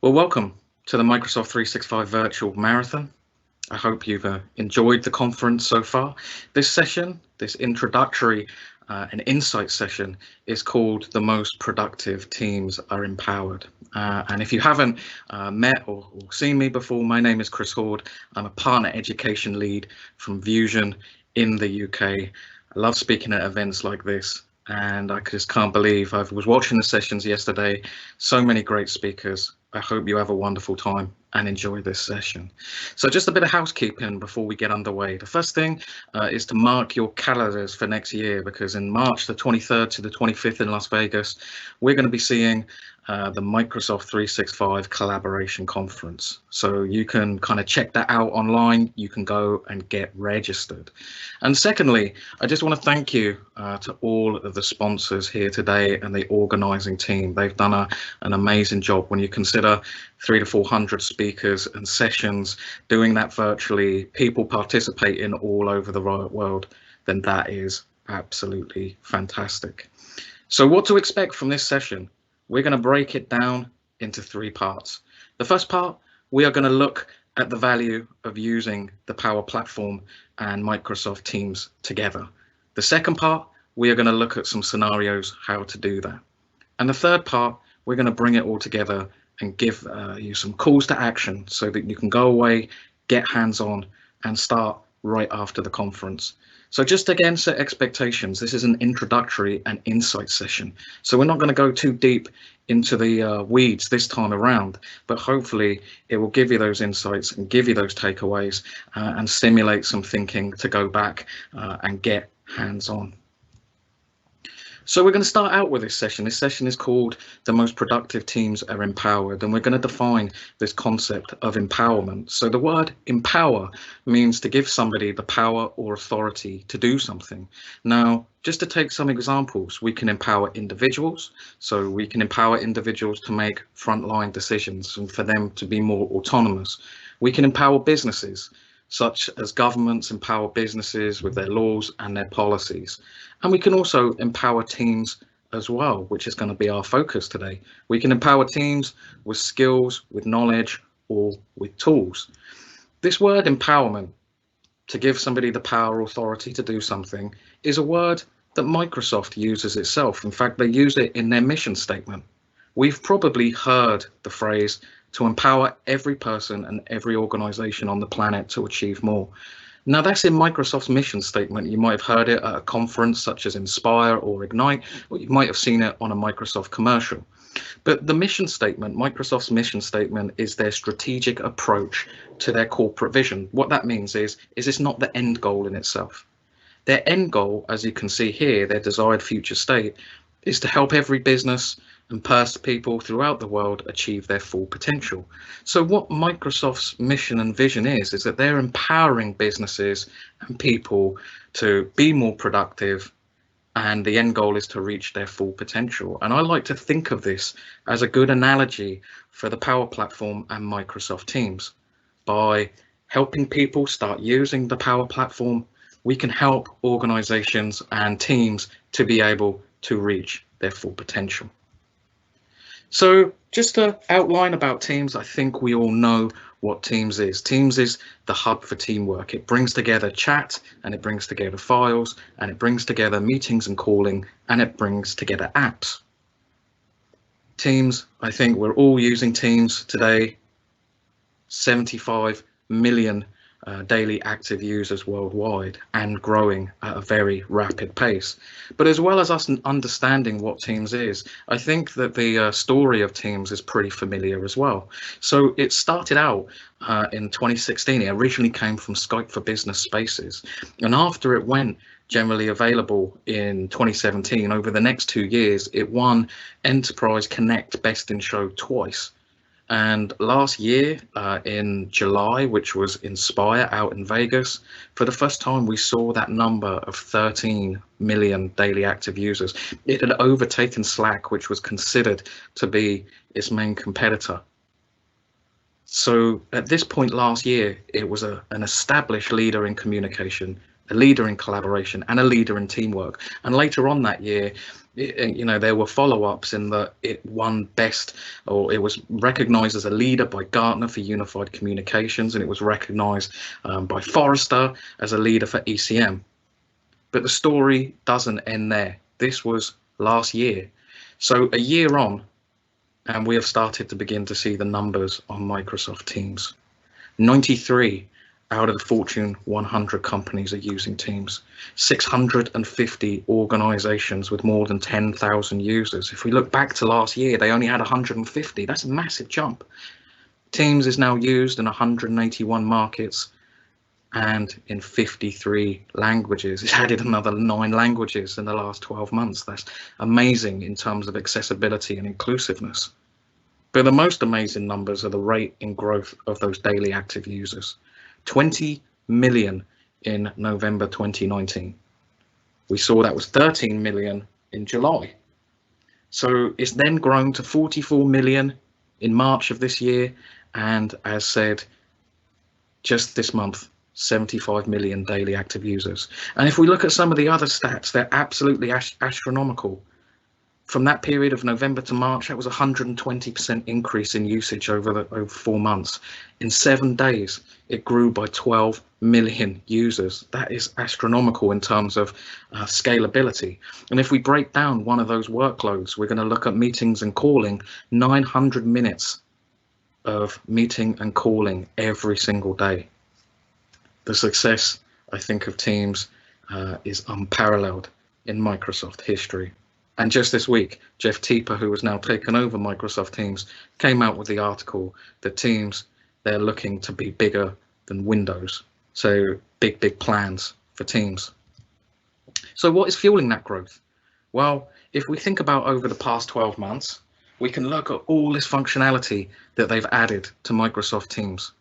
Well, welcome to the Microsoft 365 Virtual Marathon. I hope you've enjoyed the conference so far. This session, this introductory and insight session, is called The Most Productive Teams Are Empowered. And if you haven't met or seen me before, my name is Chris Hoard. I'm a partner education lead from Vusion in the UK. I love speaking at events like this. And I just can't believe I was watching the sessions yesterday. So many great speakers. I hope you have a wonderful time and enjoy this session. So just a bit of housekeeping before we get underway. The first thing is to mark your calendars for next year, because in March the 23rd to the 25th in Las Vegas, we're going to be seeing the Microsoft 365 Collaboration Conference. So you can kind of check that out online. You can go and get registered. And secondly, I just want to thank you to all of the sponsors here today and the organizing team. They've done an amazing job. When you consider 300 to 400 speakers and sessions, doing that virtually, people participating all over the world, then that is absolutely fantastic. So what to expect from this session? We're going to break it down into three parts. The first part, we are going to look at the value of using the Power Platform and Microsoft Teams together. The second part, we are going to look at some scenarios, how to do that. And the third part, we're going to bring it all together and give you some calls to action so that you can go away, get hands-on, and start right after the conference. So just again, set expectations. This is an introductory and insight session. So we're not going to go too deep into the weeds this time around, but hopefully it will give you those insights and give you those takeaways and stimulate some thinking to go back and get hands-on. So we're going to start out with this session. This session is called The Most Productive Teams Are Empowered, and we're going to define this concept of empowerment. So the word empower means to give somebody the power or authority to do something. Now, just to take some examples, we can empower individuals. So we can empower individuals to make frontline decisions and for them to be more autonomous. We can empower businesses, such as governments empower businesses with their laws and their policies. And we can also empower teams as well, which is going to be our focus today. We can empower teams with skills, with knowledge, or with tools. This word empowerment, to give somebody the power or authority to do something, is a word that Microsoft uses itself. In fact, they use it in their mission statement. We've probably heard the phrase to empower every person and every organization on the planet to achieve more. Now that's in Microsoft's mission statement. You might have heard it at a conference such as Inspire or Ignite, or you might have seen it on a Microsoft commercial. But the mission statement, Microsoft's mission statement, is their strategic approach to their corporate vision. What that means is it's not the end goal in itself. Their end goal, as you can see here, their desired future state, is to help every business and people throughout the world achieve their full potential. So what Microsoft's mission and vision is that they're empowering businesses and people to be more productive, and the end goal is to reach their full potential. And I like to think of this as a good analogy for the Power Platform and Microsoft Teams. By helping people start using the Power Platform, we can help organizations and teams to be able to reach their full potential. So just to outline about Teams, I think we all know what Teams is. Teams is the hub for teamwork. It brings together chat, and it brings together files, and it brings together meetings and calling, and it brings together apps. Teams, I think we're all using Teams today. 75 million daily active users worldwide, and growing at a very rapid pace. But as well as us understanding what Teams is, I think that the story of Teams is pretty familiar as well. So it started out in 2016. It originally came from Skype for Business Spaces, and after it went generally available in 2017, over the next 2 years, it won Enterprise Connect Best in Show twice. And last year in July, which was Inspire out in Vegas, for the first time we saw that number of 13 million daily active users. It had overtaken Slack, which was considered to be its main competitor. So at this point last year, it was an established leader in communication, a leader in collaboration, and a leader in teamwork. And later on that year, there were follow-ups in that it won best, or it was recognized as a leader by Gartner for unified communications, and it was recognized by Forrester as a leader for ECM. But the story doesn't end there. This was last year. So a year on, and we have started to begin to see the numbers on Microsoft Teams. 93 out of the Fortune 100 companies are using Teams. 650 organizations with more than 10,000 users. If we look back to last year, they only had 150. That's a massive jump. Teams is now used in 181 markets and in 53 languages. It's added another 9 languages in the last 12 months. That's amazing in terms of accessibility and inclusiveness. But the most amazing numbers are the rate in growth of those daily active users. 20 million in November 2019. We saw that was 13 million in July. So it's then grown to 44 million in March of this year. And as said, just this month, 75 million daily active users. And if we look at some of the other stats, they're absolutely astronomical. From that period of November to March, that was a 120% increase in usage over 4 months. In 7 days, it grew by 12 million users. That is astronomical in terms of scalability. And if we break down one of those workloads, we're going to look at meetings and calling, 900 minutes of meeting and calling every single day. The success, I think, of Teams is unparalleled in Microsoft history. And just this week, Jeff Teeper, who has now taken over Microsoft Teams, came out with the article that Teams, they're looking to be bigger than Windows. So big plans for Teams. So what is fueling that growth? Well, if we think about over the past 12 months, we can look at all this functionality that they've added to Microsoft Teams.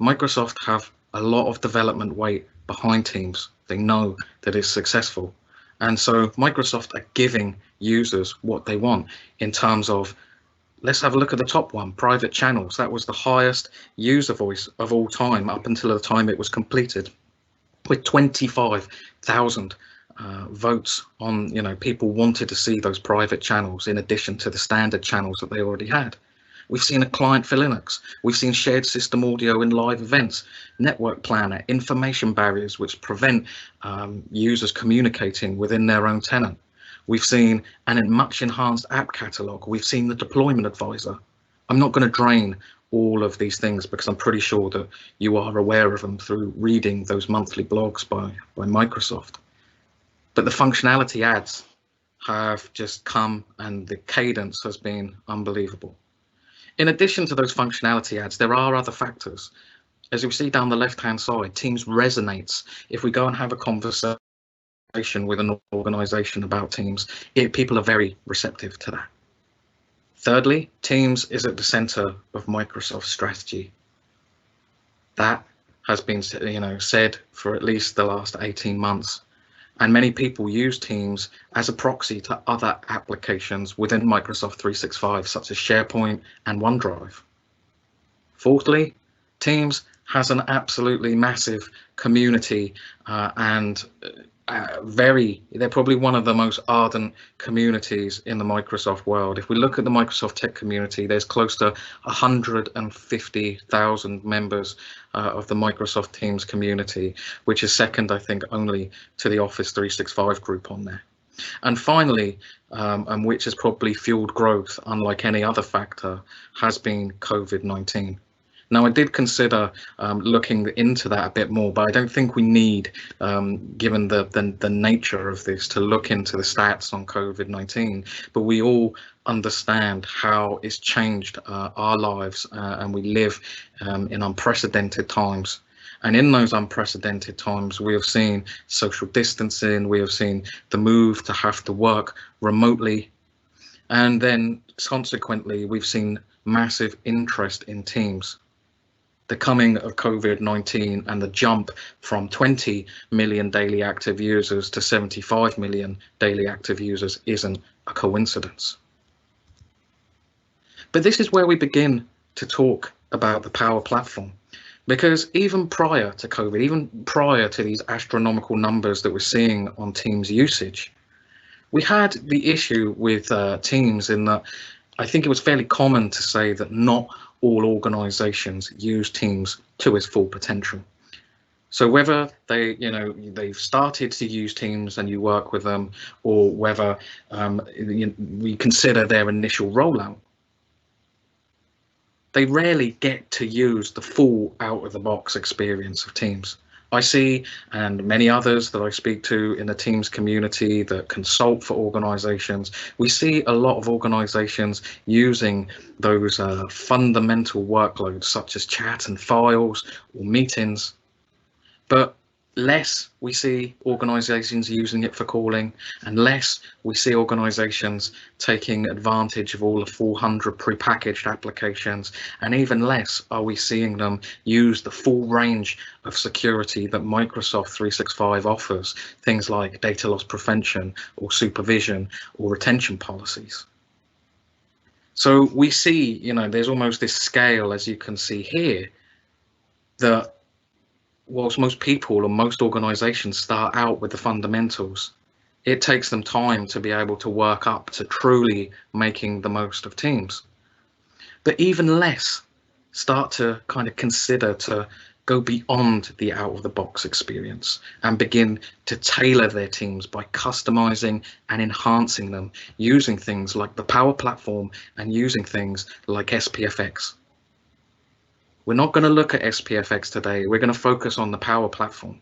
Microsoft have a lot of development weight behind Teams. They know that it's successful. And so Microsoft are giving users what they want in terms of, let's have a look at the top one, private channels. That was the highest user voice of all time up until the time it was completed, with 25,000 votes on, people wanted to see those private channels in addition to the standard channels that they already had. We've seen a client for Linux. We've seen shared system audio in live events, network planner, information barriers which prevent users communicating within their own tenant. We've seen a much enhanced app catalog. We've seen the deployment advisor. I'm not going to drain all of these things because I'm pretty sure that you are aware of them through reading those monthly blogs by Microsoft. But the functionality adds have just come, and the cadence has been unbelievable. In addition to those functionality adds, there are other factors. As we see down the left-hand side, Teams resonates. If we go and have a conversation with an organization about Teams, people are very receptive to that. Thirdly, Teams is at the center of Microsoft's strategy. That has been, said for at least the last 18 months. And many people use Teams as a proxy to other applications within Microsoft 365, such as SharePoint and OneDrive. Fourthly, Teams has an absolutely massive community and they're probably one of the most ardent communities in the Microsoft world. If we look at the Microsoft tech community, there's close to 150,000 members of the Microsoft Teams community, which is second, I think, only to the Office 365 group on there. And finally, and which has probably fueled growth, unlike any other factor, has been COVID-19. Now, I did consider looking into that a bit more, but I don't think we need, given the nature of this, to look into the stats on COVID-19. But we all understand how it's changed our lives, and we live in unprecedented times. And in those unprecedented times, we have seen social distancing, we have seen the move to have to work remotely, and then consequently, we've seen massive interest in Teams. The coming of COVID-19 and the jump from 20 million daily active users to 75 million daily active users isn't a coincidence. But this is where we begin to talk about the Power Platform, because even prior to COVID, even prior to these astronomical numbers that we're seeing on Teams usage, We had the issue with Teams in that I think it was fairly common to say that not all organizations use Teams to its full potential. So whether they've started to use Teams and you work with them, or whether we consider their initial rollout, they rarely get to use the full out-of-the-box experience of Teams. I see, and many others that I speak to in the Teams community that consult for organizations, we see a lot of organizations using those fundamental workloads such as chat and files or meetings, but less we see organizations using it for calling, and less we see organizations taking advantage of all the 400 prepackaged applications, and even less are we seeing them use the full range of security that Microsoft 365 offers, things like data loss prevention or supervision or retention policies. So we see, there's almost this scale, as you can see here, that whilst most people or most organizations start out with the fundamentals, it takes them time to be able to work up to truly making the most of Teams. But even less start to kind of consider to go beyond the out-of-the-box experience and begin to tailor their teams by customizing and enhancing them using things like the Power Platform and using things like SPFX. We're not going to look at SPFX today. We're going to focus on the Power Platform.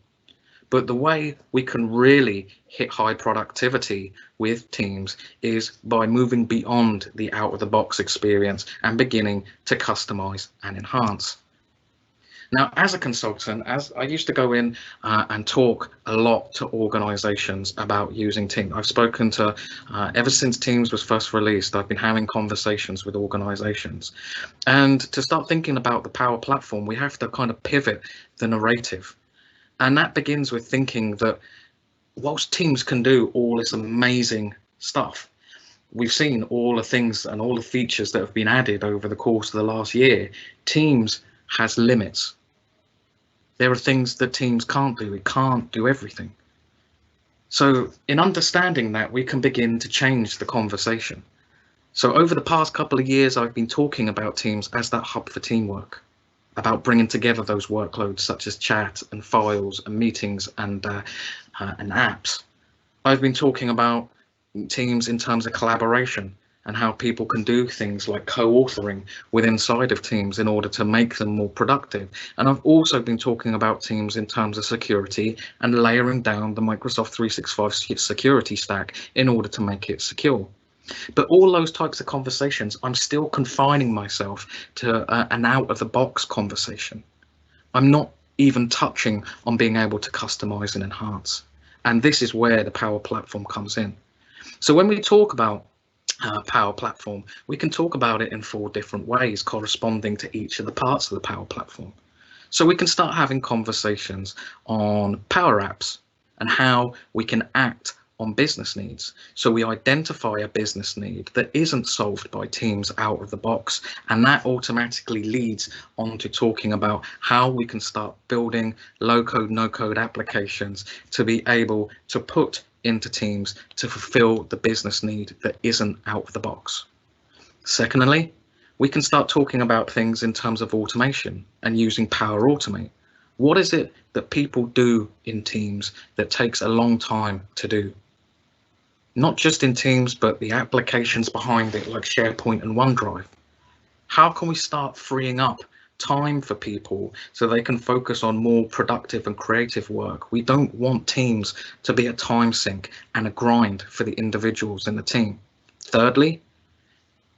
But the way we can really hit high productivity with Teams is by moving beyond the out-of-the-box experience and beginning to customize and enhance. Now, as a consultant, as I used to go in and talk a lot to organizations about using Teams. I've spoken to, ever since Teams was first released, I've been having conversations with organizations. And to start thinking about the Power Platform, we have to kind of pivot the narrative. And that begins with thinking that whilst Teams can do all this amazing stuff, we've seen all the things and all the features that have been added over the course of the last year, Teams has limits. There are things that Teams can't do. It can't do everything. So in understanding that, we can begin to change the conversation. So over the past couple of years, I've been talking about Teams as that hub for teamwork, about bringing together those workloads such as chat and files and meetings and apps. I've been talking about Teams in terms of collaboration and how people can do things like co-authoring inside of Teams in order to make them more productive. And I've also been talking about Teams in terms of security and layering down the Microsoft 365 security stack in order to make it secure. But all those types of conversations, I'm still confining myself to an out-of-the-box conversation. I'm not even touching on being able to customize and enhance. And this is where the Power Platform comes in. So when we talk about Power Platform, we can talk about it in 4 different ways corresponding to each of the parts of the Power Platform. So we can start having conversations on Power Apps and how we can act on business needs. So we identify a business need that isn't solved by Teams out of the box, and that automatically leads on to talking about how we can start building low-code, no-code applications to be able to put into Teams to fulfill the business need that isn't out of the box. Secondly, we can start talking about things in terms of automation and using Power Automate. What is it that people do in Teams that takes a long time to do? Not just in Teams, but the applications behind it like SharePoint and OneDrive. How can we start freeing up time for people so they can focus on more productive and creative work? We don't want Teams to be a time sink and a grind for the individuals in the team. Thirdly,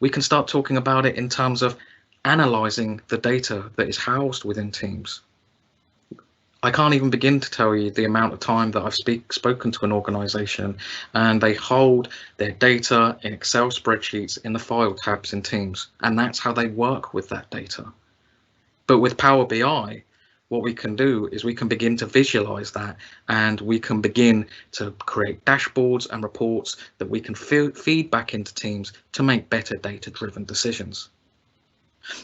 we can start talking about it in terms of analyzing the data that is housed within Teams. I can't even begin to tell you the amount of time that I've spoken to an organization and they hold their data in Excel spreadsheets in the file tabs in Teams, and that's how they work with that data. But with Power BI, what we can do is we can begin to visualize that, and we can begin to create dashboards and reports that we can feed back into Teams to make better data-driven decisions.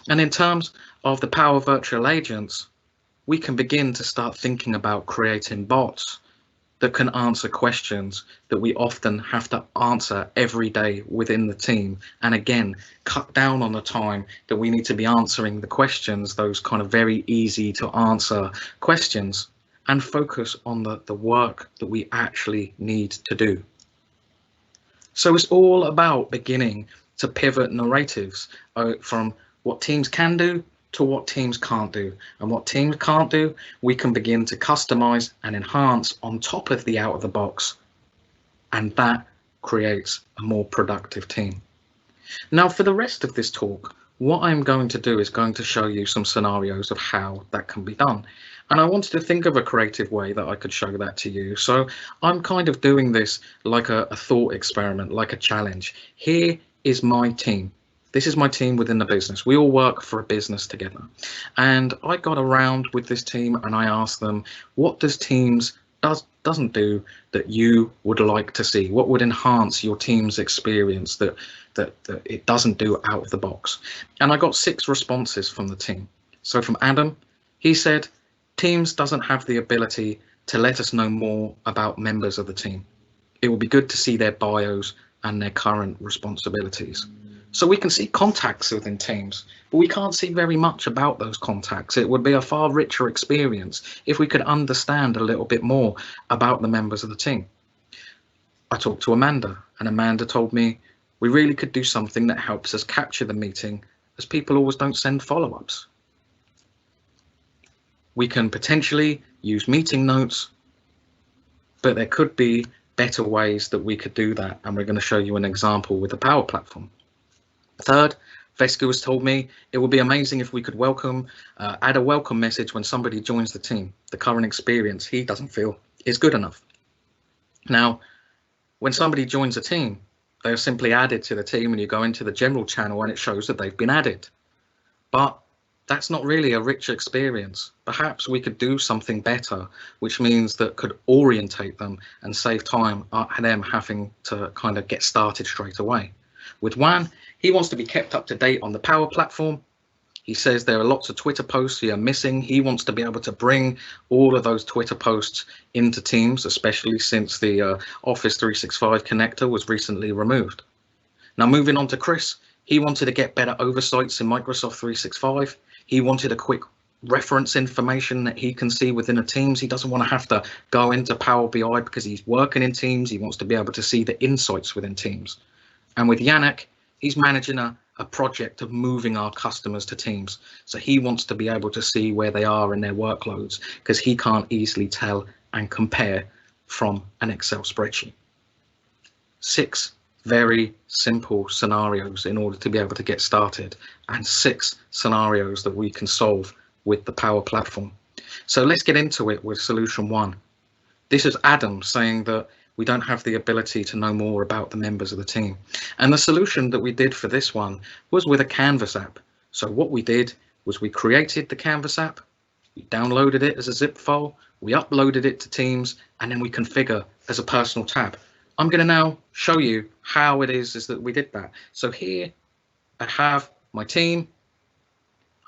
And in terms of the Power Virtual Agents, we can begin to start thinking about creating bots that can answer questions that we often have to answer every day within the team. And again, cut down on the time that we need to be answering the questions, those kind of very easy to answer questions, and focus on the work that we actually need to do. So it's all about beginning to pivot narratives from what teams can do to what teams can't do. And what teams can't do, we can begin to customize and enhance on top of the out of the box. And that creates a more productive team. Now, for the rest of this talk, what I'm going to do is going to show you some scenarios of how that can be done. And I wanted to think of a creative way that I could show that to you. So I'm kind of doing this like a thought experiment, like a challenge. Here is my team. This is my team within the business. We all work for a business together. And I got around with this team and I asked them, what does Teams doesn't do that you would like to see? What would enhance your team's experience that it doesn't do out of the box? And I got 6 responses from the team. So from Adam, he said, Teams doesn't have the ability to let us know more about members of the team. It would be good to see their bios and their current responsibilities. So we can see contacts within Teams, but we can't see very much about those contacts. It would be a far richer experience if we could understand a little bit more about the members of the team. I talked to Amanda, and Amanda told me we really could do something that helps us capture the meeting, as people always don't send follow-ups. We can potentially use meeting notes, but there could be better ways that we could do that, and we're going to show you an example with the Power Platform. Third, Vesku has told me it would be amazing if we could add a welcome message when somebody joins the team. The current experience he doesn't feel is good enough. Now, when somebody joins a team, they're simply added to the team and you go into the general channel and it shows that they've been added. But that's not really a rich experience. Perhaps we could do something better, which means that could orientate them and save time them having to kind of get started straight away. With Juan, he wants to be kept up to date on the Power Platform. He says there are lots of Twitter posts he are missing. He wants to be able to bring all of those Twitter posts into Teams, especially since the Office 365 connector was recently removed. Now, moving on to Chris, he wanted to get better oversights in Microsoft 365. He wanted a quick reference information that he can see within a Teams. He doesn't want to have to go into Power BI because he's working in Teams. He wants to be able to see the insights within Teams. And with Yannick, he's managing a project of moving our customers to Teams. So he wants to be able to see where they are in their workloads because he can't easily tell and compare from an Excel spreadsheet. 6 very simple scenarios in order to be able to get started, and 6 scenarios that we can solve with the Power Platform. So let's get into it with solution 1. This is Adam saying that we don't have the ability to know more about the members of the team. And the solution that we did for this one was with a Canvas app. So what we did was we created the Canvas app, we downloaded it as a zip file, we uploaded it to Teams, and then we configure as a personal tab. I'm going to now show you how it is that we did that. So here I have my team.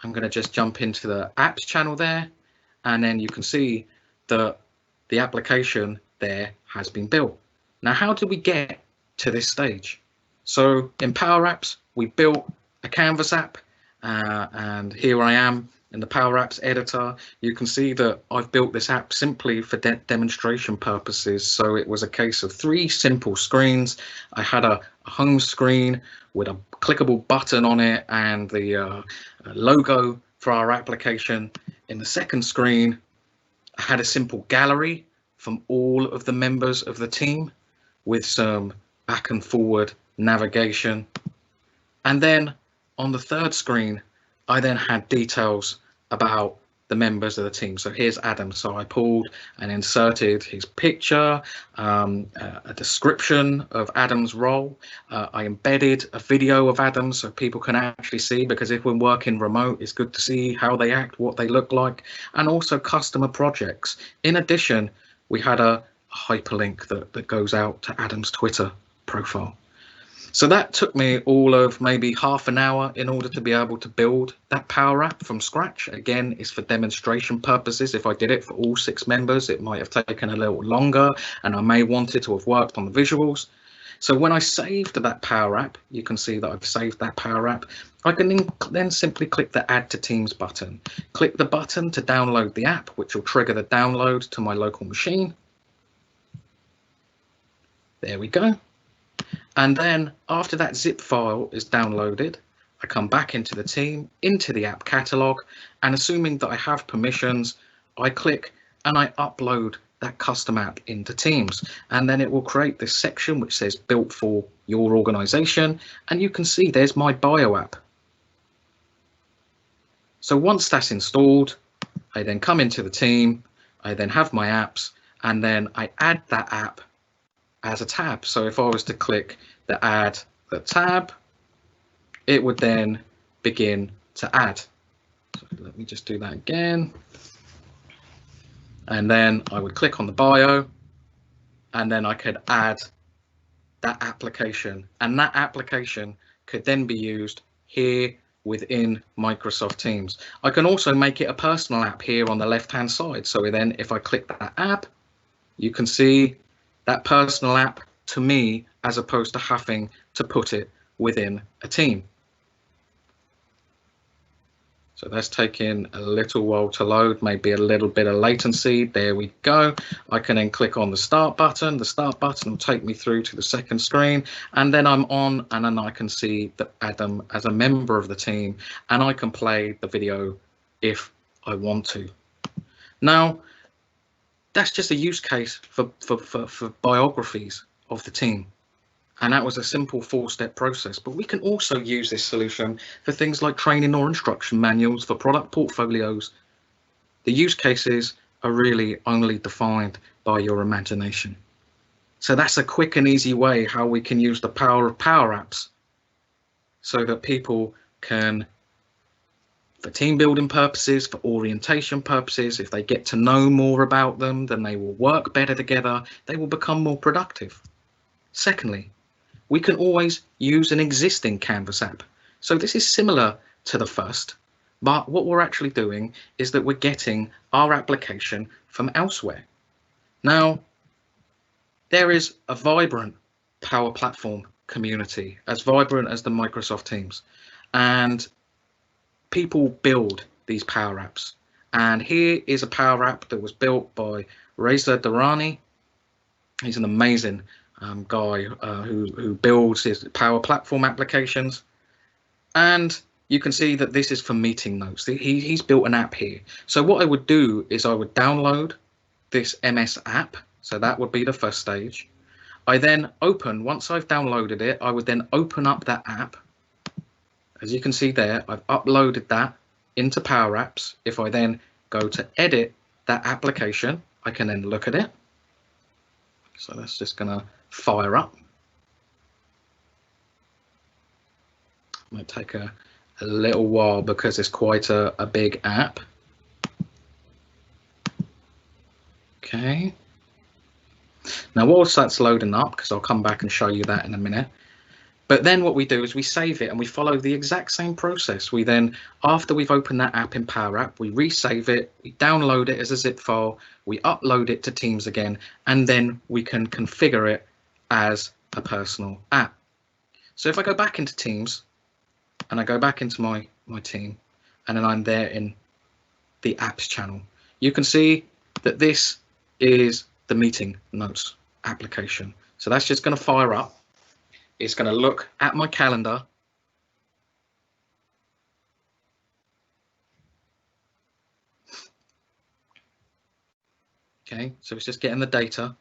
I'm going to just jump into the apps channel there, and then you can see that the application there has been built. Now, how did we get to this stage? So in Power Apps, we built a Canvas app, and here I am in the Power Apps editor. You can see that I've built this app simply for demonstration purposes. So it was a case of 3 simple screens. I had a home screen with a clickable button on it and the logo for our application. In the second screen, I had a simple gallery from all of the members of the team with some back and forward navigation. And then on the third screen, I then had details about the members of the team. So here's Adam. So I pulled and inserted his picture, a description of Adam's role. I embedded a video of Adam so people can actually see, because if we're working remote, it's good to see how they act, what they look like, and also customer projects. In addition, we had a hyperlink that goes out to Adam's Twitter profile. So that took me all of maybe half an hour in order to be able to build that Power App from scratch. Again, it's for demonstration purposes. If I did it for all 6 members, it might have taken a little longer, and I may wanted to have worked on the visuals. So when I saved that Power App, you can see that I've saved that Power App. I can then simply click the Add to Teams button. Click the button to download the app, which will trigger the download to my local machine. There we go. And then after that zip file is downloaded, I come back into the team, into the app catalog, and assuming that I have permissions, I click and I upload that custom app into Teams. And then it will create this section which says built for your organization. And you can see there's my bio app. So once that's installed, I then come into the team, I then have my apps, and then I add that app as a tab. So if I was to click the add the tab, it would then begin to add. So let me just do that again. And then I would click on the bio, and then I could add that application, and that application could then be used here within Microsoft Teams. I can also make it a personal app here on the left hand side. So then if I click that app, you can see that personal app to me, as opposed to having to put it within a team. So that's taking a little while to load, maybe a little bit of latency. There we go. I can then click on the start button. The start button will take me through to the second screen, and then I'm on, and then I can see that Adam as a member of the team, and I can play the video if I want to. Now, that's just a use case for biographies of the team. And that was a simple 4-step process. But we can also use this solution for things like training or instruction manuals for product portfolios. The use cases are really only defined by your imagination. So that's a quick and easy way how we can use the power of Power Apps so that people can, for team building purposes, for orientation purposes, if they get to know more about them, then they will work better together, they will become more productive. Secondly, we can always use an existing Canvas app. So this is similar to the first, but what we're actually doing is that we're getting our application from elsewhere. Now, there is a vibrant Power Platform community, as vibrant as the Microsoft Teams, and people build these Power Apps. And here is a Power App that was built by Reza Durrani. He's an amazing guy who builds his Power Platform applications. And you can see that this is for meeting notes. He's built an app here. So what I would do is I would download this MS app. So that would be the first stage. I then open, once I've downloaded it, I would then open up that app. As you can see there, I've uploaded that into Power Apps. If I then go to edit that application, I can then look at it. So that's just going to fire up. It might take a little while because it's quite a big app. Okay. Now, whilst that's loading up, because I'll come back and show you that in a minute, but then what we do is we save it and we follow the exact same process. We then, after we've opened that app in Power App, we resave it, we download it as a zip file, we upload it to Teams again, and then we can configure it as a personal app. So if I go back into Teams and I go back into my team, and then I'm there in the apps channel, you can see that this is the meeting notes application. So that's just going to fire up. It's going to look at my calendar. Okay, so it's just getting the data.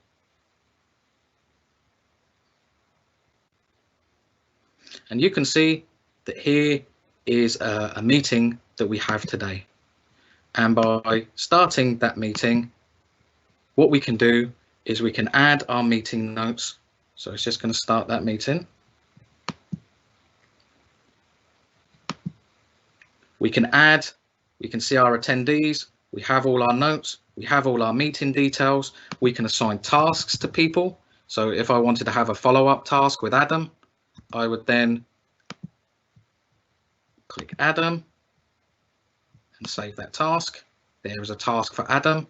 And you can see that here is a meeting that we have today. And by starting that meeting, what we can do is we can add our meeting notes. So it's just going to start that meeting. We can add, we can see our attendees, we have all our notes, we have all our meeting details, we can assign tasks to people. So if I wanted to have a follow-up task with Adam, I would then click Adam and save that task. There is a task for Adam,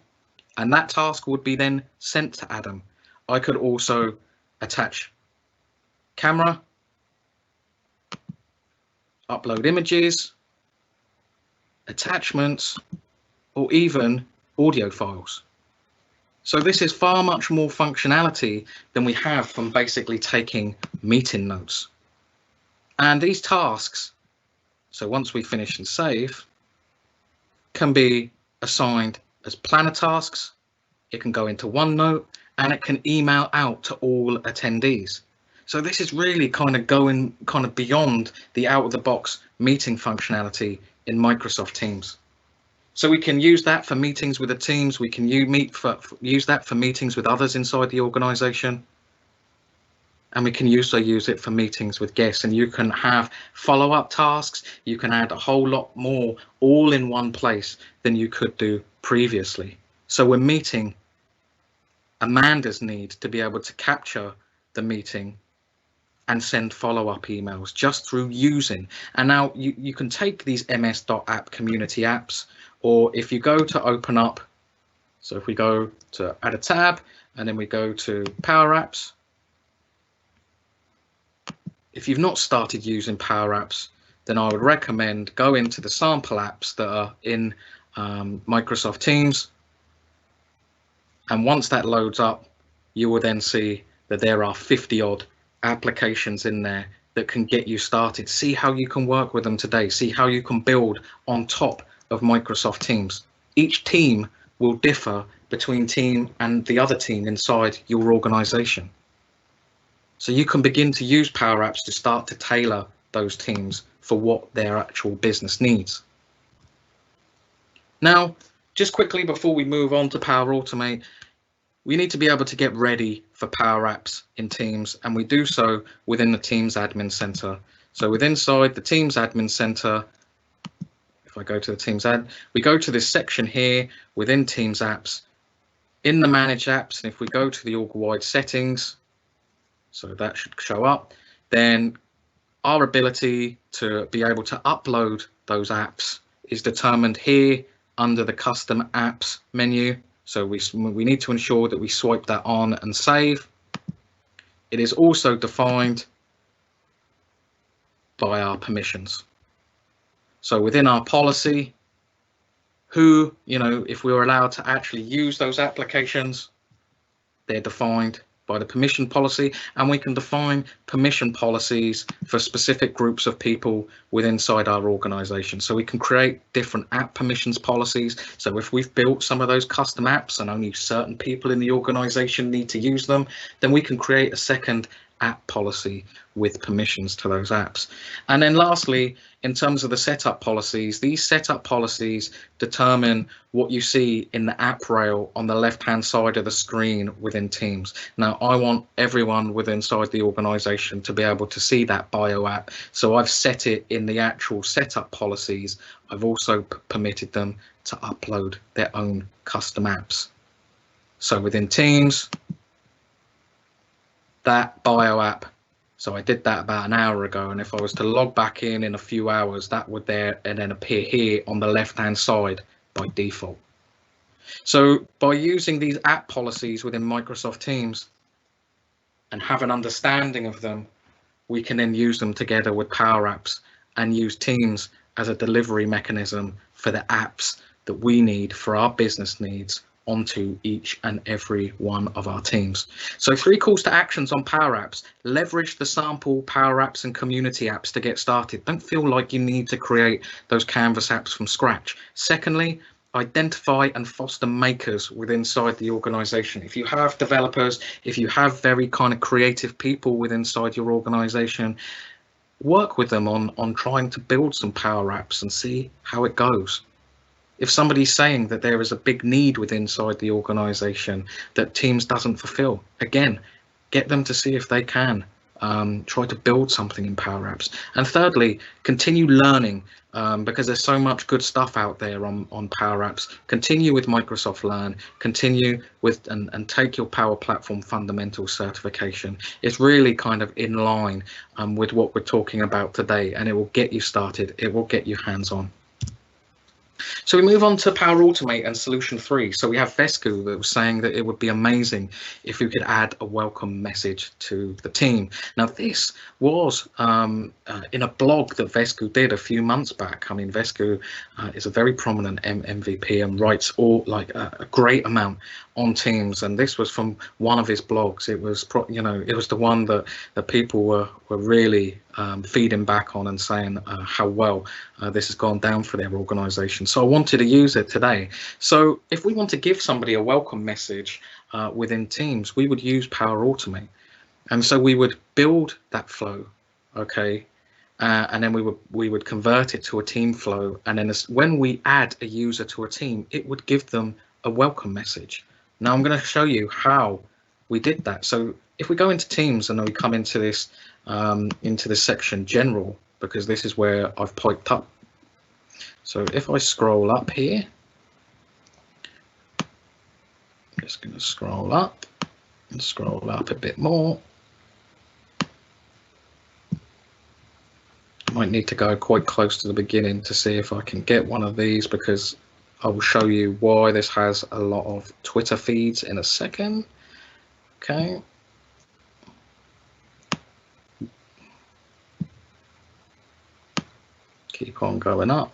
and that task would be then sent to Adam. I could also attach camera, upload images, attachments, or even audio files. So this is far much more functionality than we have from basically taking meeting notes. And these tasks, so once we finish and save, can be assigned as planner tasks. It can go into OneNote, and it can email out to all attendees. So this is really kind of going beyond the out-of-the-box meeting functionality in Microsoft Teams. So we can use that for meetings with the teams. We can use that for meetings with others inside the organization. And we can also use it for meetings with guests. And you can have follow-up tasks. You can add a whole lot more all in one place than you could do previously. So we're meeting Amanda's need to be able to capture the meeting and send follow-up emails just through using. And now you can take these ms.app community apps, or if you go to open up, so if we go to add a tab and then we go to Power Apps, if you've not started using Power Apps, then I would recommend go into the sample apps that are in Microsoft Teams. And once that loads up, you will then see that there are 50 odd applications in there that can get you started. See how you can work with them today. See how you can build on top of Microsoft Teams. Each team will differ between team and the other team inside your organization. So you can begin to use Power Apps to start to tailor those teams for what their actual business needs. Now, just quickly before we move on to Power Automate, we need to be able to get ready for Power Apps in Teams, and we do so within the Teams Admin Center. So inside the Teams Admin Center, if I go to the Teams we go to this section here within Teams Apps, in the Manage Apps, and if we go to the org-wide settings, so that should show up, then our ability to be able to upload those apps is determined here under the Custom Apps menu. So we need to ensure that we swipe that on and save. It is also defined by our permissions. So within our policy, who, if we were allowed to actually use those applications, they're defined by the permission policy, and we can define permission policies for specific groups of people inside our organization. So we can create different app permissions policies. So if we've built some of those custom apps and only certain people in the organization need to use them, then we can create a second app policy with permissions to those apps. And then lastly, in terms of the setup policies, these setup policies determine what you see in the app rail on the left-hand side of the screen within Teams. Now, I want everyone inside the organization to be able to see that bio app. So I've set it in the actual setup policies. I've also permitted them to upload their own custom apps. So within Teams, that bio app, so I did that about an hour ago, and if I was to log back in a few hours, that would there and then appear here on the left hand side by default. So by using these app policies within Microsoft Teams and have an understanding of them, we can then use them together with Power Apps and use Teams as a delivery mechanism for the apps that we need for our business needs onto each and every one of our teams. So 3 calls to actions on Power Apps. Leverage the sample Power Apps and community apps to get started. Don't feel like you need to create those Canvas apps from scratch. Secondly, identify and foster makers inside the organization. If you have developers, if you have very kind of creative people inside your organization, work with them on trying to build some Power Apps and see how it goes. If somebody's saying that there is a big need inside the organization that Teams doesn't fulfill, again, get them to see if they can try to build something in Power Apps. And thirdly, continue learning, because there's so much good stuff out there on Power Apps. Continue with Microsoft Learn, continue with and take your Power Platform Fundamentals certification. It's really kind of in line with what we're talking about today, and it will get you started. It will get you hands-on. So we move on to Power Automate and Solution 3. So we have Vesku that was saying that it would be amazing if you could add a welcome message to the team. Now this was in a blog that Vesku did a few months back. I mean, Vesku is a very prominent MVP and writes a great amount on Teams, and this was from one of his blogs. It was it was the one that people were really feeding back on and saying how well this has gone down for their organization. So I wanted to use it today. So if we want to give somebody a welcome message within Teams, we would use Power Automate, and so we would build that flow, okay, and then we would convert it to a team flow, and then when we add a user to a team, it would give them a welcome message. Now I'm going to show you how we did that. So if we go into Teams and then we come into this section General, because this is where I've piped up. So if I scroll up here, I'm just going to scroll up and scroll up a bit more. I might need to go quite close to the beginning to see if I can get one of these, because I will show you why this has a lot of Twitter feeds in a second. Okay. Keep on going up.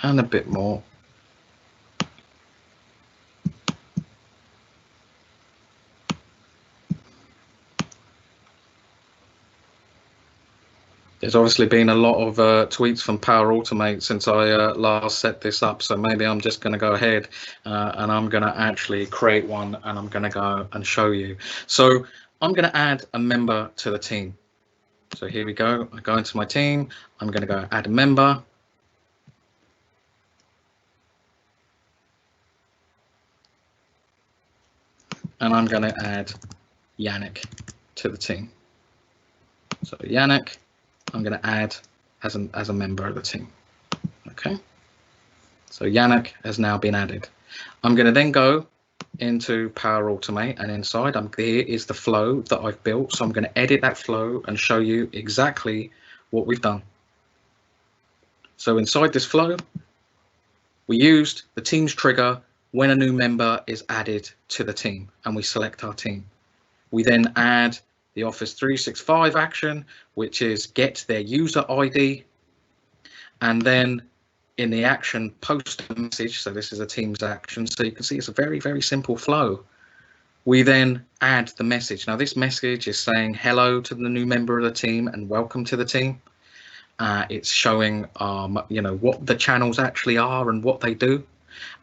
And a bit more. There's obviously been a lot of tweets from Power Automate since I last set this up, so maybe I'm just going to go ahead and I'm going to actually create one, and I'm going to go and show you. So I'm going to add a member to the team. So here we go. I go into my team. I'm going to go add a member. And I'm going to add Yannick to the team. So Yannick, I'm going to add as a member of the team. Okay. So Yannick has now been added. I'm going to then go into Power Automate, and inside here is the flow that I've built. So I'm going to edit that flow and show you exactly what we've done. So inside this flow, we used the Teams trigger when a new member is added to the team, and we select our team. We then add the Office 365 action, which is get their user ID, and then in the action post a message. So this is a Teams action, so you can see it's a very, very simple flow. We then add the message. Now this message is saying hello to the new member of the team and welcome to the team. It's showing what the channels actually are and what they do.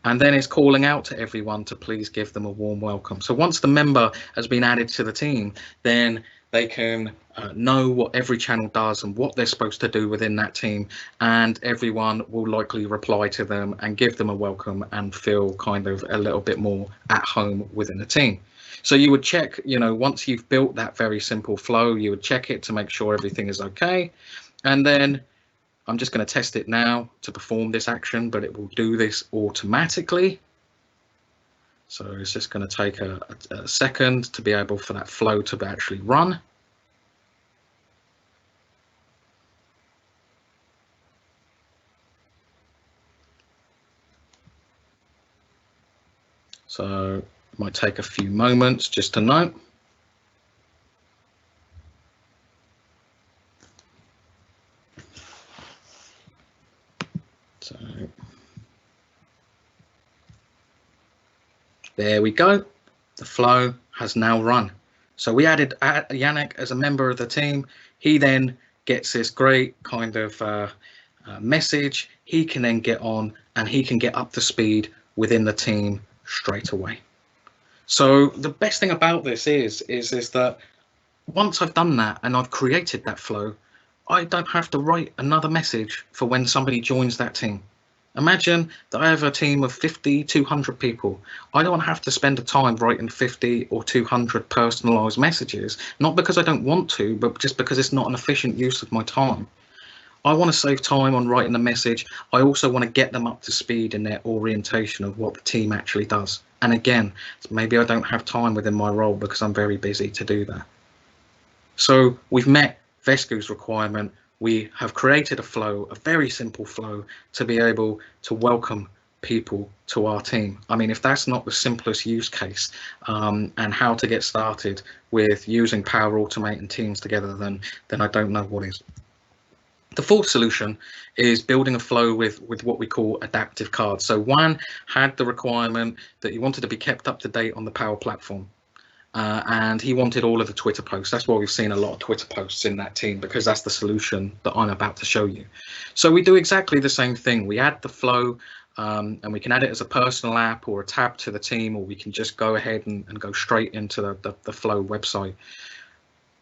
And then it's calling out to everyone to please give them a warm welcome. So once the member has been added to the team, then they can know what every channel does and what they're supposed to do within that team, and everyone will likely reply to them and give them a welcome and feel kind of a little bit more at home within the team. So you would check, once you've built that very simple flow, you would check it to make sure everything is okay. And then I'm just going to test it now to perform this action, but it will do this automatically. So it's just going to take a second to be able for that flow to actually run. So it might take a few moments just to note. So there we go. The flow has now run. So we added Yannick as a member of the team. He then gets this great kind of message. He can then get on and he can get up to speed within the team straight away. So the best thing about this is that once I've done that and I've created that flow, I don't have to write another message for when somebody joins that team. Imagine that I have a team of 50, 200 people. I don't have to spend the time writing 50 or 200 personalized messages, not because I don't want to, but just because it's not an efficient use of my time. I want to save time on writing a message. I also want to get them up to speed in their orientation of what the team actually does. And again, maybe I don't have time within my role because I'm very busy to do that. So we've met Vescu's requirement. We have created a flow, a very simple flow, to be able to welcome people to our team. I mean, if that's not the simplest use case and how to get started with using Power Automate and Teams together, then I don't know what is. The fourth solution is building a flow with what we call adaptive cards. So Juan had the requirement that he wanted to be kept up to date on the Power Platform. And he wanted all of the Twitter posts. That's why we've seen a lot of Twitter posts in that team, because that's the solution that I'm about to show you. So we do exactly the same thing. We add the flow and we can add it as a personal app or a tab to the team, or we can just go ahead and go straight into the flow website.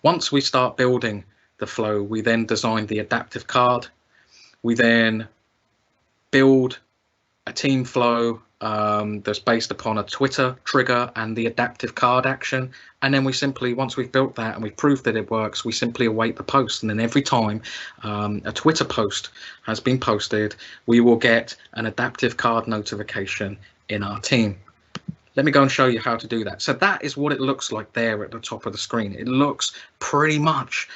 Once we start building the flow, we then design the adaptive card. We then build a team flow that's based upon a Twitter trigger and the adaptive card action. And then we simply, once we've built that and we've proved that it works, we simply await the post. And then every time a Twitter post has been posted, we will get an adaptive card notification in our team. Let me go and show you how to do that. So that is what it looks like there at the top of the screen. It looks pretty much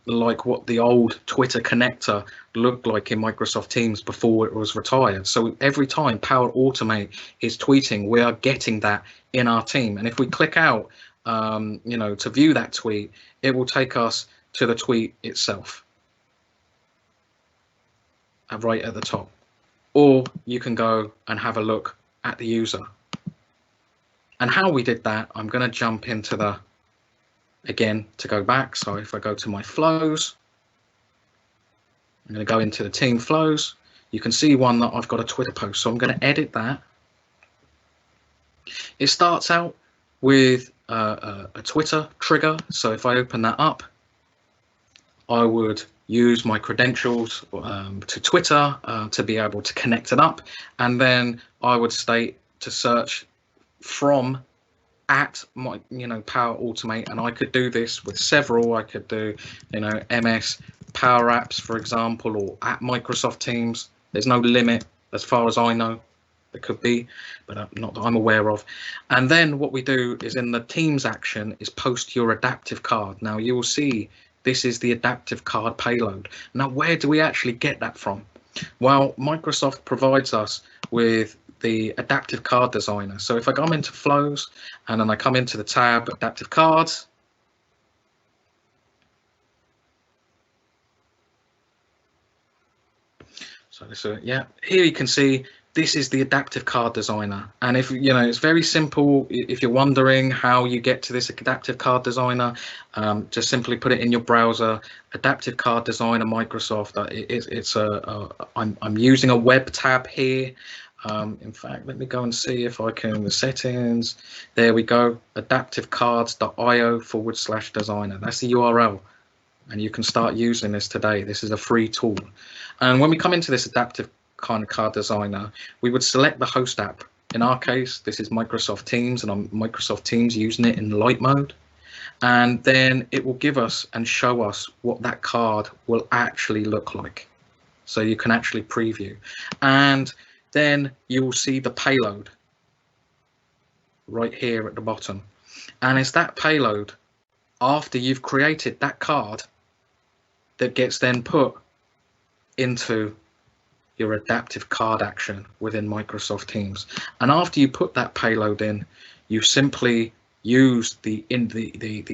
like what the old Twitter connector looked like in Microsoft Teams before it was retired. So every time Power Automate is tweeting, we are getting that in our team. And if we click out, to view that tweet, it will take us to the tweet itself, right at the top. Or you can go and have a look at the user. And how we did that, I'm going to jump into the, again, to go back. So if I go to my flows, I'm going to go into the team flows. You can see one that I've got a Twitter post. So I'm going to edit that. It starts out with a Twitter trigger. So if I open that up, I would use my credentials to Twitter to be able to connect it up. And then I would state to search from at my Power Automate, and I could do this with several. I could do MS Power Apps, for example, or at Microsoft Teams. There's no limit as far as I know. There could be, but not that I'm aware of. And then what we do is in the Teams action is post your adaptive card. Now you will see this is the adaptive card payload. Now where do we actually get that from? Well, Microsoft provides us with the adaptive card designer. So if I come into flows and then I come into the tab adaptive cards, so this here you can see this is the adaptive card designer. And if it's very simple. If you're wondering how you get to this adaptive card designer, just simply put it in your browser, adaptive card designer Microsoft. I'm using a web tab here. In fact, let me go and see if I can, the settings, there we go, adaptivecards.io/designer. That's the URL, and you can start using this today. This is a free tool. And when we come into this adaptive kind of card designer, we would select the host app. In our case, this is Microsoft Teams, and I'm Microsoft Teams using it in light mode. And then it will give us and show us what that card will actually look like. So you can actually preview. And then you will see the payload right here at the bottom. And it's that payload after you've created that card that gets then put into your adaptive card action within Microsoft Teams. And after you put that payload in, you simply use the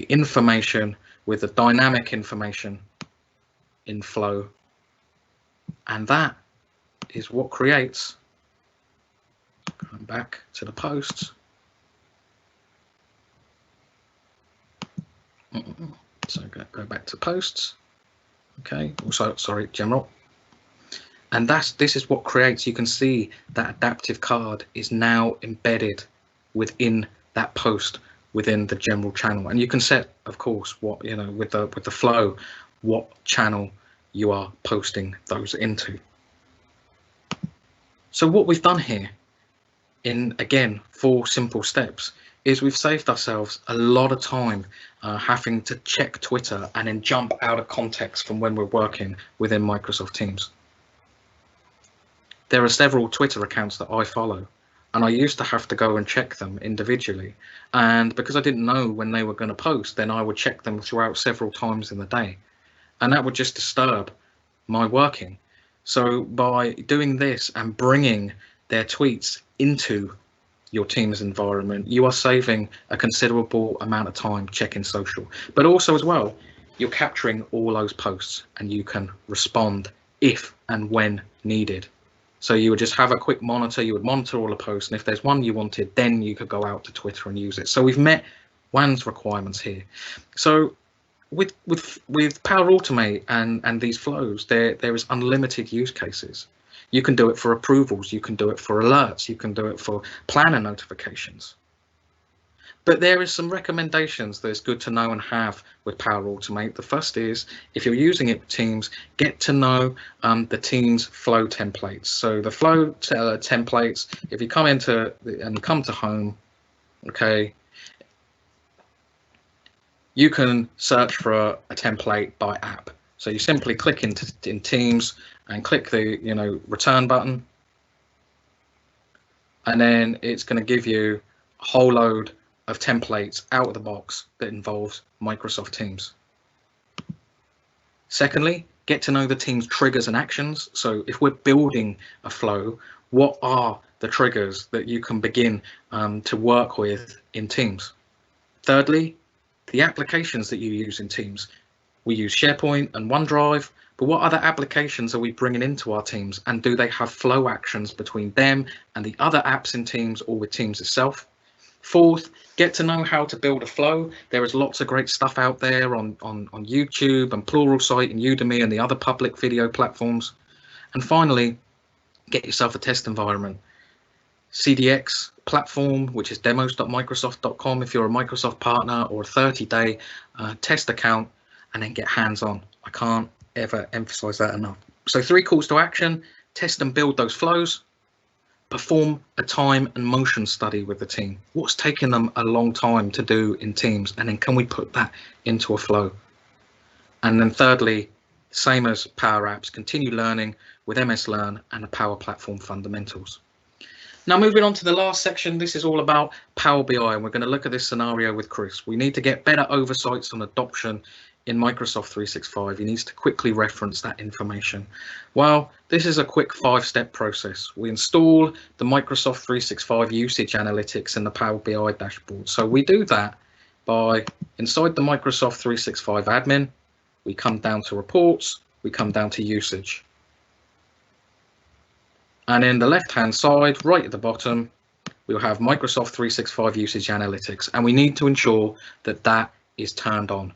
information with the dynamic information in flow. And that is what creates, going back to the posts. So go back to posts. Okay, also, sorry, general. And this is what creates, you can see that adaptive card is now embedded within that post within the general channel. And you can set, of course, what, with the flow, what channel you are posting those into. So what we've done here in, again, 4 simple steps is we've saved ourselves a lot of time having to check Twitter and then jump out of context from when we're working within Microsoft Teams. There are several Twitter accounts that I follow, and I used to have to go and check them individually. And because I didn't know when they were going to post, then I would check them throughout several times in the day. And that would just disturb my working. So by doing this and bringing their tweets into your Teams environment, you are saving a considerable amount of time checking social. But also as well, you're capturing all those posts and you can respond if and when needed. So you would just have a quick monitor, you would monitor all the posts, and if there's one you wanted, then you could go out to Twitter and use it. So we've met WAN's requirements here. So with Power Automate and these flows, there is unlimited use cases. You can do it for approvals, you can do it for alerts, you can do it for planner notifications. But there is some recommendations that it's good to know and have with Power Automate. The first is, if you're using it with Teams, get to know the Teams flow templates. So the flow templates, if you come into and come to home, okay, you can search for a template by app. So you simply click in Teams and click the return button, and then it's going to give you a whole load of templates out of the box that involves Microsoft Teams. Secondly, get to know the Teams triggers and actions. So if we're building a flow, what are the triggers that you can begin to work with in Teams? Thirdly, the applications that you use in Teams. We use SharePoint and OneDrive, but what other applications are we bringing into our Teams, and do they have flow actions between them and the other apps in Teams or with Teams itself? Fourth, get to know how to build a flow. There is lots of great stuff out there on YouTube and Pluralsight and Udemy and the other public video platforms. And finally, get yourself a test environment. CDX platform, which is demos.microsoft.com if you're a Microsoft partner, or a 30-day test account, and then get hands-on. I can't ever emphasize that enough. So 3 calls to action: test and build those flows, perform a time and motion study with the team. What's taking them a long time to do in Teams, and then can we put that into a flow? And then thirdly, same as Power Apps, continue learning with MS Learn and the Power Platform fundamentals. Now moving on to the last section, this is all about Power BI, and we're going to look at this scenario with Chris. We need to get better oversights on adoption in Microsoft 365. He needs to quickly reference that information. Well, this is a quick 5-step process. We install the Microsoft 365 usage analytics in the Power BI dashboard. So we do that by, inside the Microsoft 365 admin, we come down to reports, we come down to usage. And in the left-hand side, right at the bottom, we'll have Microsoft 365 usage analytics, and we need to ensure that that is turned on.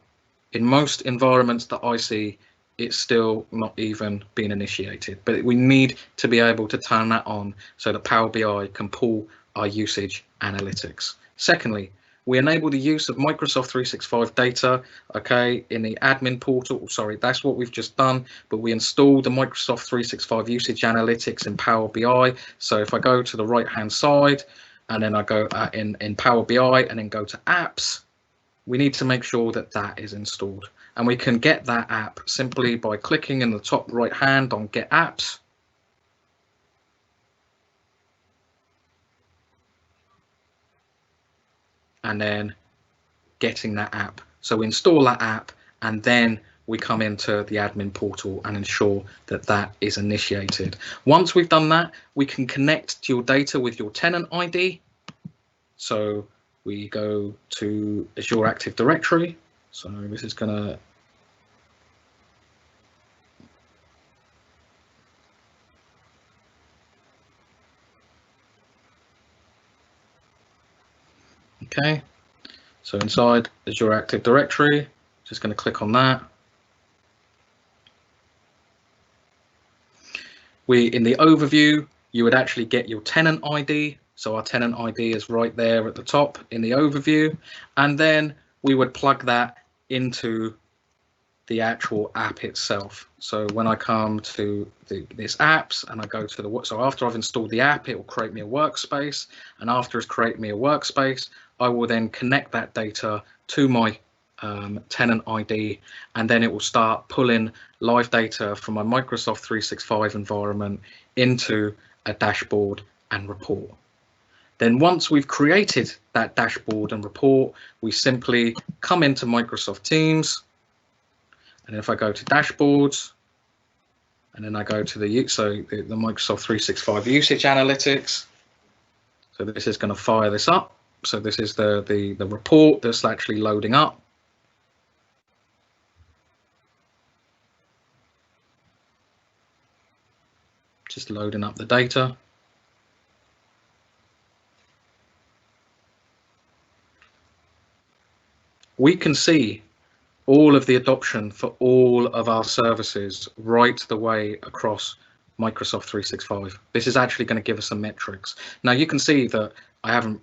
In most environments that I see, it's still not even been initiated, but we need to be able to turn that on so that Power BI can pull our usage analytics. Secondly, we enable the use of Microsoft 365 data, okay, in the admin portal. Sorry, that's what we've just done, but we install the Microsoft 365 usage analytics in Power BI. So if I go to the right-hand side and then I go in Power BI and then go to apps, we need to make sure that that is installed. And we can get that app simply by clicking in the top right hand on Get Apps. And then getting that app. So we install that app, and then we come into the admin portal and ensure that that is initiated. Once we've done that, we can connect to your data with your tenant ID. So we go to Azure Active Directory. So this is gonna okay. So inside Azure Active Directory, just going to click on that. In the overview, you would actually get your tenant ID. So our tenant ID is right there at the top in the overview. And then we would plug that into the actual app itself. So when I come to this apps and I go to the, so after I've installed the app, it will create me a workspace, and after it's created me a workspace, I will then connect that data to my tenant ID, and then it will start pulling live data from my Microsoft 365 environment into a dashboard and report. Then once we've created that dashboard and report, we simply come into Microsoft Teams, and if I go to dashboards, and then I go to the Microsoft 365 usage analytics, so this is going to fire this up. So this is the report that's actually loading up. Just loading up the data. We can see all of the adoption for all of our services right the way across Microsoft 365. This is actually going to give us some metrics. Now you can see that I haven't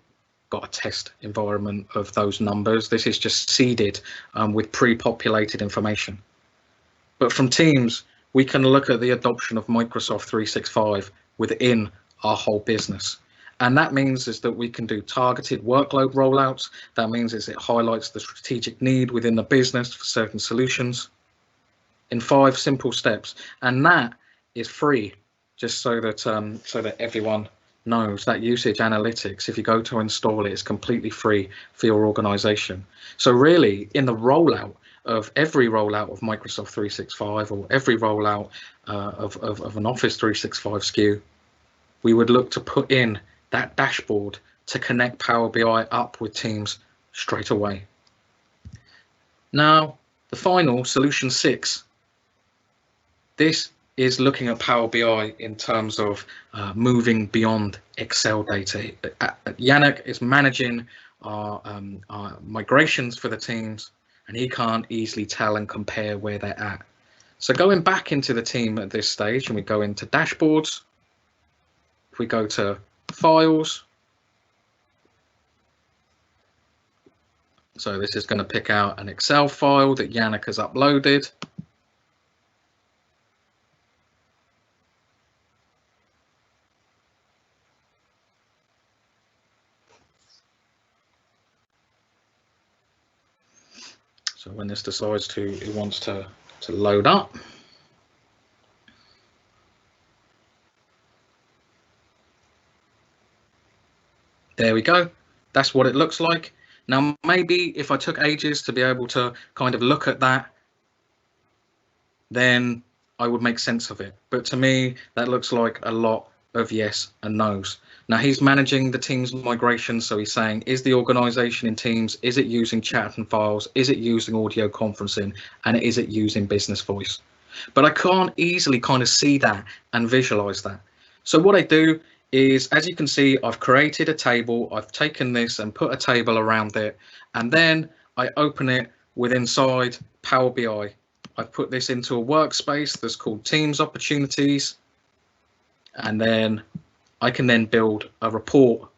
got a test environment of those numbers. This is just seeded with pre-populated information. But from Teams, we can look at the adoption of Microsoft 365 within our whole business. And that means is that we can do targeted workload rollouts. That means is it highlights the strategic need within the business for certain solutions in 5 simple steps. And that is free, just so that everyone knows. That usage analytics, if you go to install it, it's completely free for your organization. So really, in the rollout of every rollout of Microsoft 365 or every rollout of an Office 365 SKU, we would look to put in that dashboard to connect Power BI up with Teams straight away. Now, the final solution 6. This is looking at Power BI in terms of moving beyond Excel data. Yannick is managing our migrations for the teams, and he can't easily tell and compare where they're at. So going back into the team at this stage, and we go into dashboards, if we go to files, so this is going to pick out an Excel file that Yannick has uploaded. So when this decides it wants to load up. There we go. That's what it looks like. Now, maybe if I took ages to be able to kind of look at that, then I would make sense of it. But to me, that looks like a lot of yes and no's. Now he's managing the Teams migration. So he's saying, is the organization in Teams, is it using chat and files? Is it using audio conferencing? And is it using business voice? But I can't easily kind of see that and visualize that. So what I do is, as you can see, I've created a table. I've taken this and put a table around it, and then I open it with inside Power BI. I've put this into a workspace that's called Teams Opportunities, and then I can then build a report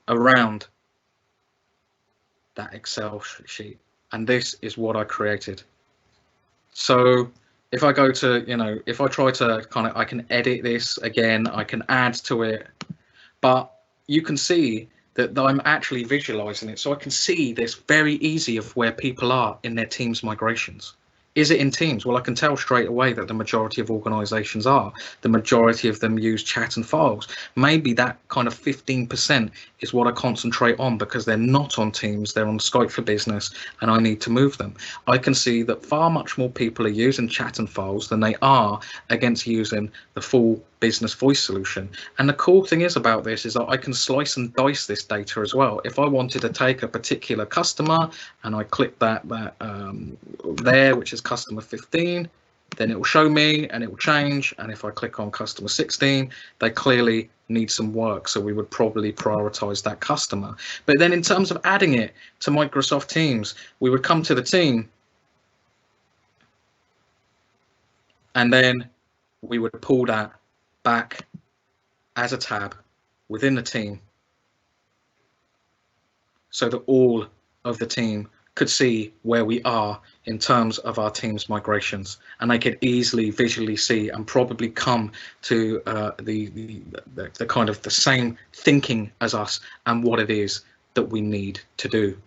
around that Excel sheet. And this is what I created. So if I go to, if I try to I can edit this again, I can add to it, but you can see that I'm actually visualizing it. So I can see this very easy of where people are in their Teams migrations. Is it in Teams? Well, I can tell straight away that the majority of organizations are. The majority of them use chat and files. Maybe that kind of 15% is what I concentrate on because they're not on Teams, they're on Skype for Business, and I need to move them. I can see that far much more people are using chat and files than they are against using the full business voice solution. And the cool thing is about this is that I can slice and dice this data as well. If I wanted to take a particular customer and I click that there, which is customer 15, then it will show me and it will change. And if I click on customer 16, they clearly need some work. So we would probably prioritize that customer. But then in terms of adding it to Microsoft Teams, we would come to the team and then we would pull that back as a tab within the team so that all of the team could see where we are in terms of our team's migrations, and they could easily visually see and probably come to the kind of the same thinking as us and what it is that we need to do.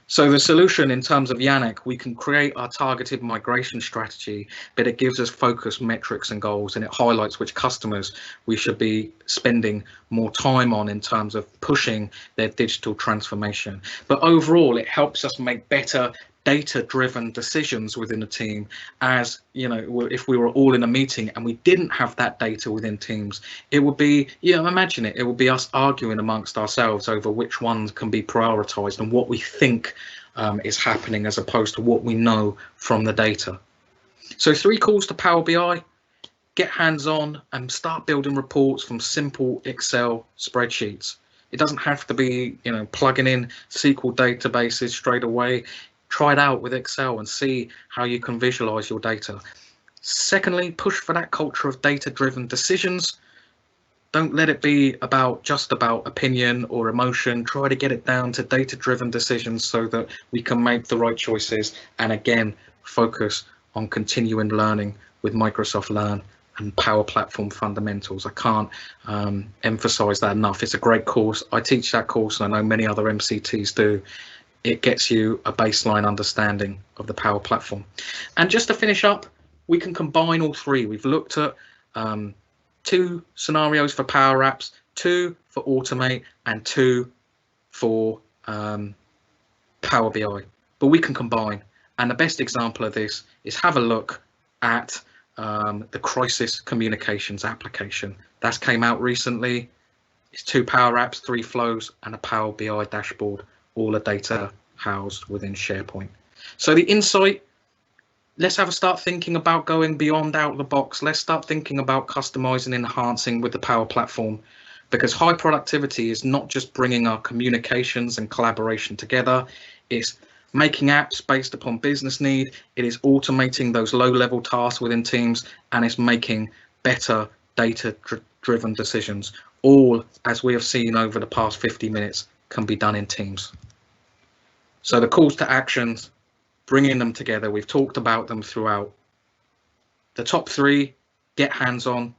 So the solution in terms of Yannick, we can create our targeted migration strategy, but it gives us focus, metrics and goals, and it highlights which customers we should be spending more time on in terms of pushing their digital transformation. But overall, it helps us make better data-driven decisions within the team. As you know, if we were all in a meeting and we didn't have that data within teams, it would be, imagine it would be us arguing amongst ourselves over which ones can be prioritized and what we think is happening as opposed to what we know from the data. So 3 calls to Power BI: get hands-on and start building reports from simple Excel spreadsheets. It doesn't have to be, plugging in SQL databases straight away. Try it out with Excel and see how you can visualize your data. Secondly, push for that culture of data-driven decisions. Don't let it be just about opinion or emotion. Try to get it down to data-driven decisions so that we can make the right choices. And again, focus on continuing learning with Microsoft Learn and Power Platform Fundamentals. I can't emphasize that enough. It's a great course. I teach that course, and I know many other MCTs do. It gets you a baseline understanding of the Power Platform. And just to finish up, we can combine all 3. We've looked at 2 scenarios for Power Apps, 2 for Automate, and 2 for Power BI. But we can combine. And the best example of this is have a look at the Crisis Communications application. That's came out recently. It's 2 Power Apps, 3 flows, and a Power BI dashboard. All the data housed within SharePoint. So the insight, let's start thinking about going beyond out of the box. Let's start thinking about customizing and enhancing with the Power Platform, because high productivity is not just bringing our communications and collaboration together. It's making apps based upon business need. It is automating those low-level tasks within teams, and it's making better data-driven decisions. All, as we have seen over the past 50 minutes, can be done in teams. So the calls to actions, bringing them together, we've talked about them throughout. The top 3, get hands-on.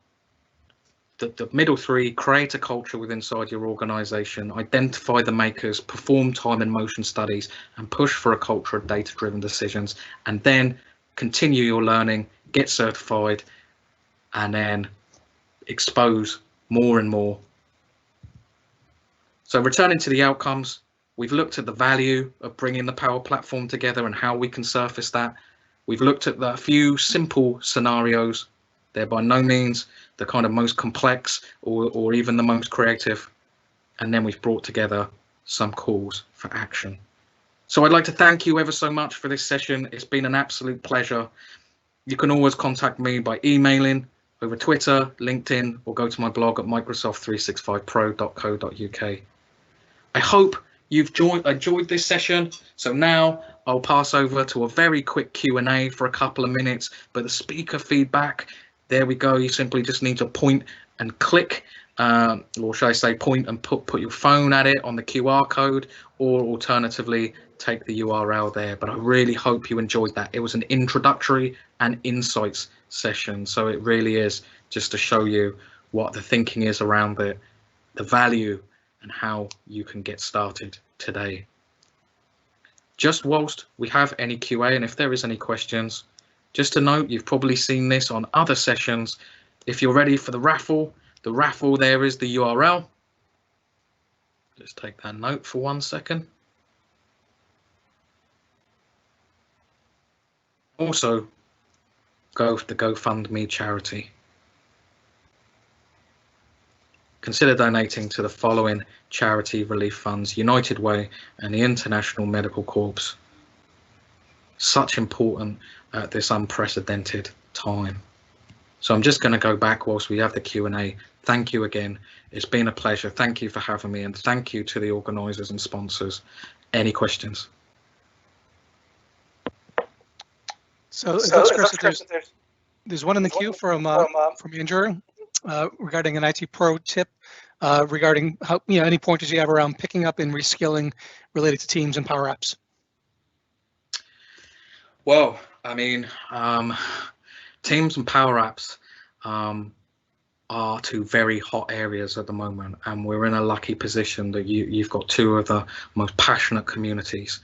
The middle 3, create a culture within inside your organization, identify the makers, perform time and motion studies, and push for a culture of data-driven decisions. And then continue your learning, get certified, and then expose more and more. So returning to the outcomes, we've looked at the value of bringing the Power Platform together and how we can surface that. We've looked at the few simple scenarios. They're by no means the kind of most complex or even the most creative. And then we've brought together some calls for action. So I'd like to thank you ever so much for this session. It's been an absolute pleasure. You can always contact me by emailing, over Twitter, LinkedIn, or go to my blog at microsoft365pro.co.uk. I hope you've enjoyed this session. So now I'll pass over to a very quick Q&A for a couple of minutes, but the speaker feedback, there we go. You simply just need to point and click, or should I say point and put your phone at it on the QR code, or alternatively take the URL there. But I really hope you enjoyed that. It was an introductory and insights session. So it really is just to show you what the thinking is around it, the value, and how you can get started today. Just whilst we have any QA, and if there is any questions, just to note, you've probably seen this on other sessions. If you're ready for the raffle there is the URL. Let's take that note for 1 second. Also, go for the GoFundMe charity. Consider donating to the following charity relief funds: United Way and the International Medical Corps. Such important at this unprecedented time. So I'm just going to go back whilst we have the Q&A. Thank you again. It's been a pleasure. Thank you for having me, and thank you to the organisers and sponsors. Any questions? So it looks, Chris, that there's one in the queue from Andrew regarding an IT pro tip regarding how, any pointers you have around picking up and reskilling related to Teams and Power Apps. Well, I mean, Teams and Power Apps are two very hot areas at the moment, and we're in a lucky position that you've got two of the most passionate communities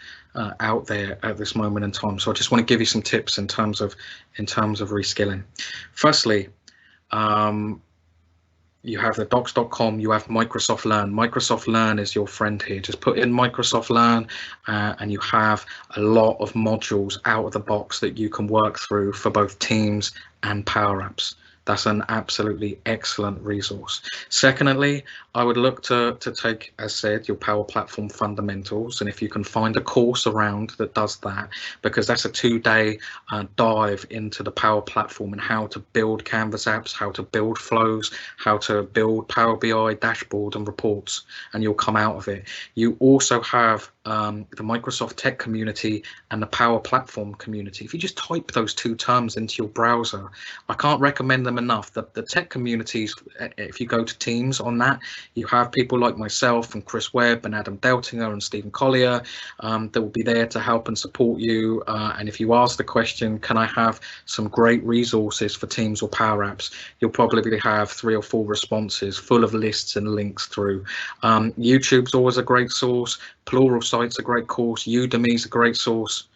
out there at this moment in time. So I just want to give you some tips in terms of reskilling. Firstly, you have the docs.com, you have Microsoft Learn. Microsoft Learn is your friend here. Just put in Microsoft Learn and you have a lot of modules out of the box that you can work through for both Teams and Power Apps. That's an absolutely excellent resource. Secondly, I would look to take, as said, your Power Platform fundamentals, and if you can find a course around that does that, because that's a 2-day dive into the Power Platform and how to build Canvas apps, how to build flows, how to build Power BI dashboard and reports, and you'll come out of it. You also have the Microsoft Tech community and the Power Platform community. If you just type those two terms into your browser, I can't recommend them enough. The tech communities, if you go to Teams on that, you have people like myself and Chris Webb and Adam Deltinger and Stephen Collier that will be there to help and support you. And if you ask the question, can I have some great resources for Teams or Power Apps, you'll probably have 3 or 4 responses full of lists and links through. YouTube's always a great source. Pluralsight's a great course. Udemy's a great source.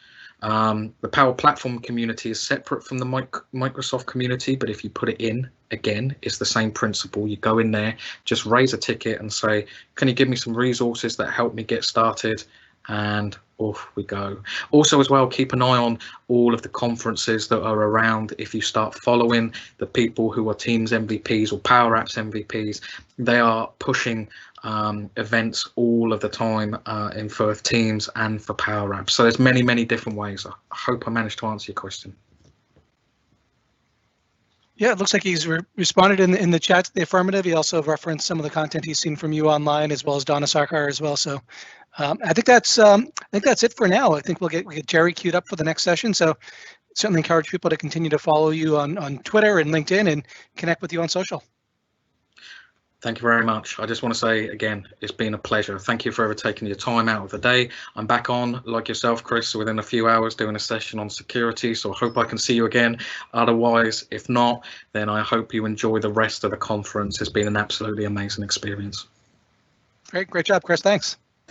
The Power Platform community is separate from the Microsoft community, but if you put it in, again, it's the same principle. You go in there, just raise a ticket and say, can you give me some resources that help me get started? And off we go. Also, as well, keep an eye on all of the conferences that are around. If you start following the people who are Teams MVPs or Power Apps MVPs, they are pushing events all of the time in for Teams and for Power Apps. So there's many different ways. I hope I managed to answer your question. Yeah, it looks like he's responded in the chat to the affirmative. He also referenced some of the content he's seen from you online, as well as Donna Sarkar as well. So I think that's it for now. I think we'll get Jerry queued up for the next session. So certainly encourage people to continue to follow you on Twitter and LinkedIn and connect with you on social. Thank you very much. I just want to say again, it's been a pleasure. Thank you for ever taking your time out of the day. I'm back on, like yourself, Chris, within a few hours doing a session on security. So I hope I can see you again. Otherwise, if not, then I hope you enjoy the rest of the conference. It's been an absolutely amazing experience. Great job, Chris. Thanks.